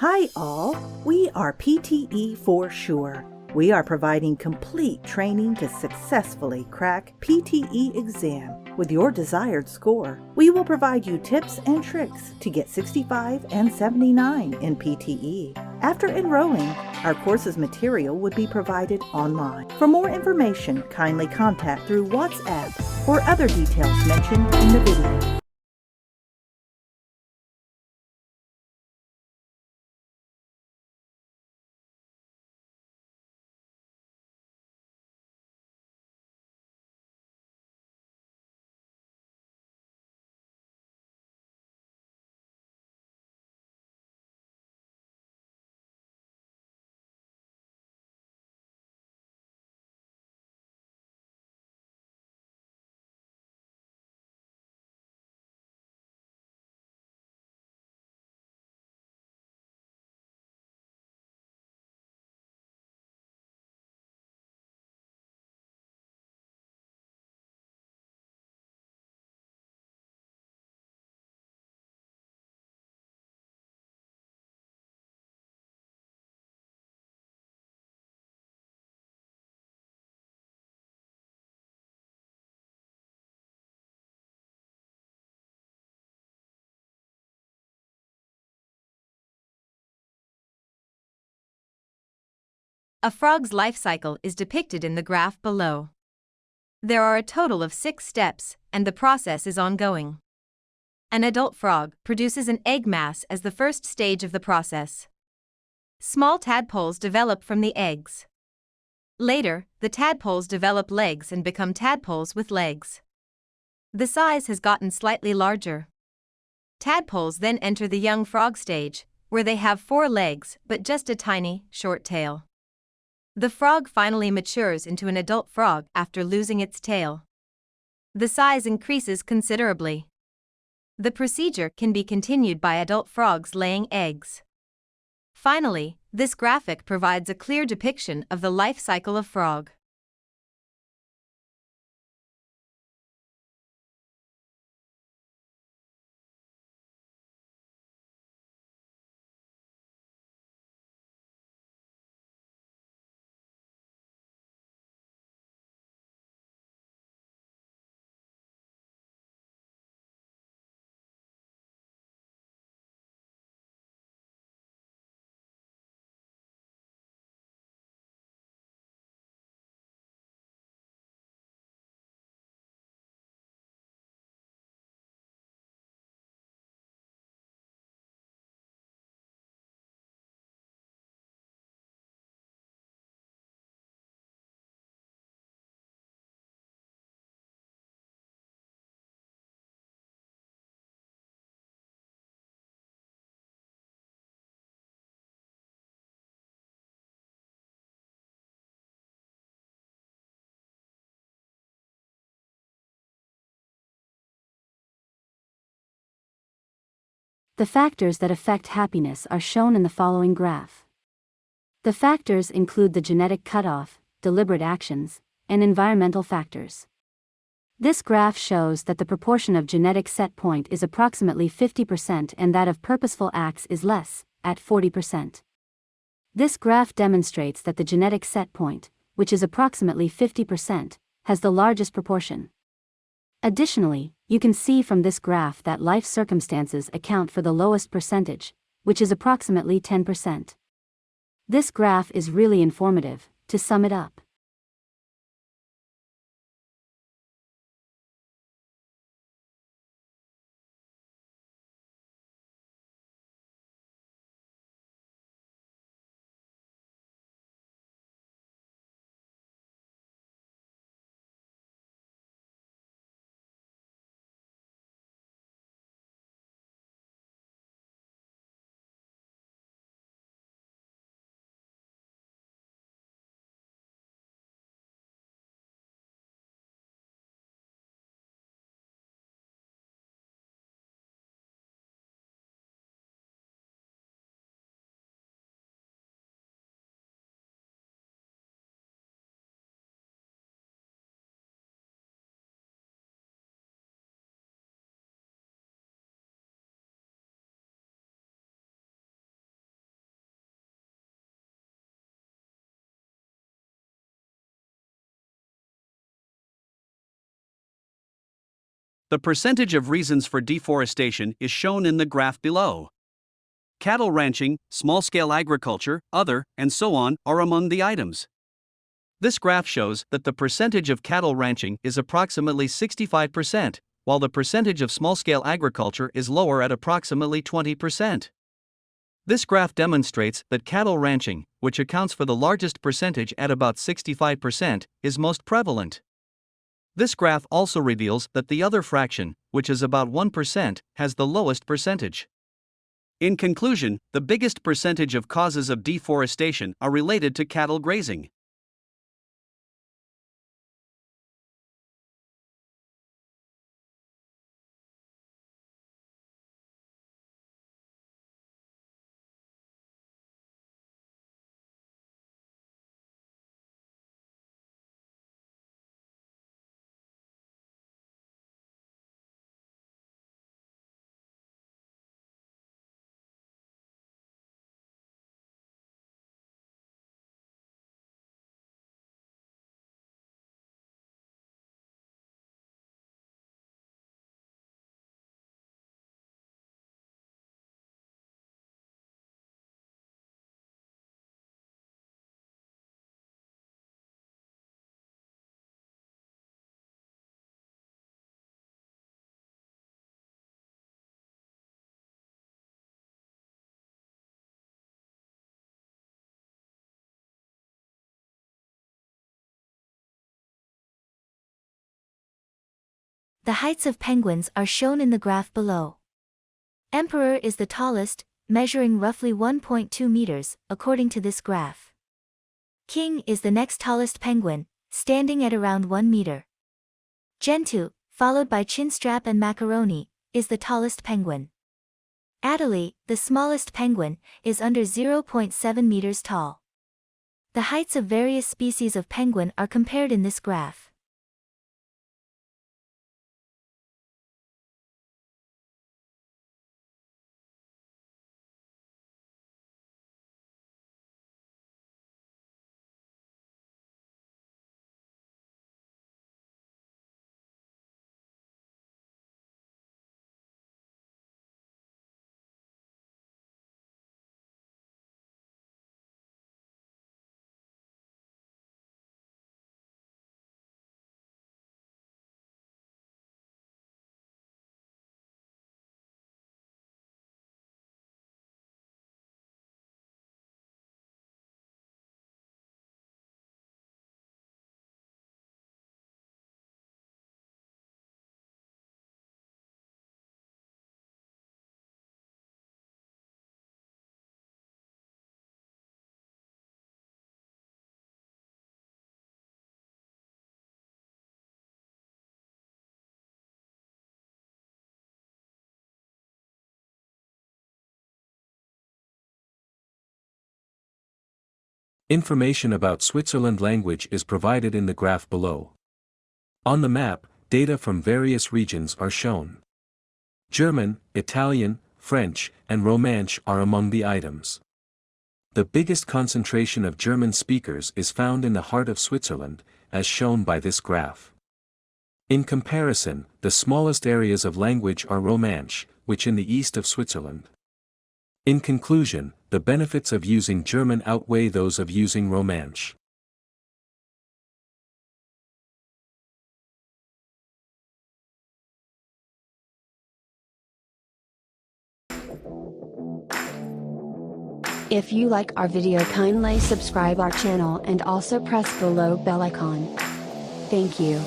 Hi all, we are PTE for sure. We are providing complete training to successfully crack PTE exam with your desired score. We will provide you tips and tricks to get 65 and 79 in PTE. After enrolling, our course's material would be provided online. For more information, kindly contact through WhatsApp or other details mentioned in the video. A frog's life cycle is depicted in the graph below. There are a total of 6 steps, and the process is ongoing. An adult frog produces an egg mass as the first stage of the process. Small tadpoles develop from the eggs. Later, the tadpoles develop legs and become tadpoles with legs. The size has gotten slightly larger. Tadpoles then enter the young frog stage, where they have 4 legs but just a tiny, short tail. The frog finally matures into an adult frog after losing its tail. The size increases considerably. The procedure can be continued by adult frogs laying eggs. Finally, this graphic provides a clear depiction of the life cycle of frog. The factors that affect happiness are shown in the following graph. The factors include the genetic cutoff, deliberate actions, and environmental factors. This graph shows that the proportion of genetic set point is approximately 50% and that of purposeful acts is less, at 40%. This graph demonstrates that the genetic set point, which is approximately 50%, has the largest proportion. Additionally, you can see from this graph that life circumstances account for the lowest percentage, which is approximately 10%. This graph is really informative. To sum it up, The percentage of reasons for deforestation is shown in the graph below. Cattle ranching, small-scale agriculture, other, and so on are among the items. This graph shows that the percentage of cattle ranching is approximately 65%, while the percentage of small-scale agriculture is lower at approximately 20%. This graph demonstrates that cattle ranching, which accounts for the largest percentage at about 65%, is most prevalent. This graph also reveals that the other fraction, which is about 1%, has the lowest percentage. In conclusion, the biggest percentage of causes of deforestation are related to cattle grazing. The heights of penguins are shown in the graph below. Emperor is the tallest, measuring roughly 1.2 meters, according to this graph. King is the next tallest penguin, standing at around 1 meter. Gentoo, followed by Chinstrap and Macaroni, is the tallest penguin. Adelie, the smallest penguin, is under 0.7 meters tall. The heights of various species of penguin are compared in this graph. Information about Switzerland language is provided in the graph below. On the map, data from various regions are shown. German, Italian, French, and Romansh are among the items. The biggest concentration of German speakers is found in the heart of Switzerland, as shown by this graph. In comparison, the smallest areas of language are Romansh, which in the east of Switzerland. In conclusion, the benefits of using German outweigh those of using Romansh. If you like our video, kindly subscribe our channel and also press below bell icon. Thank you.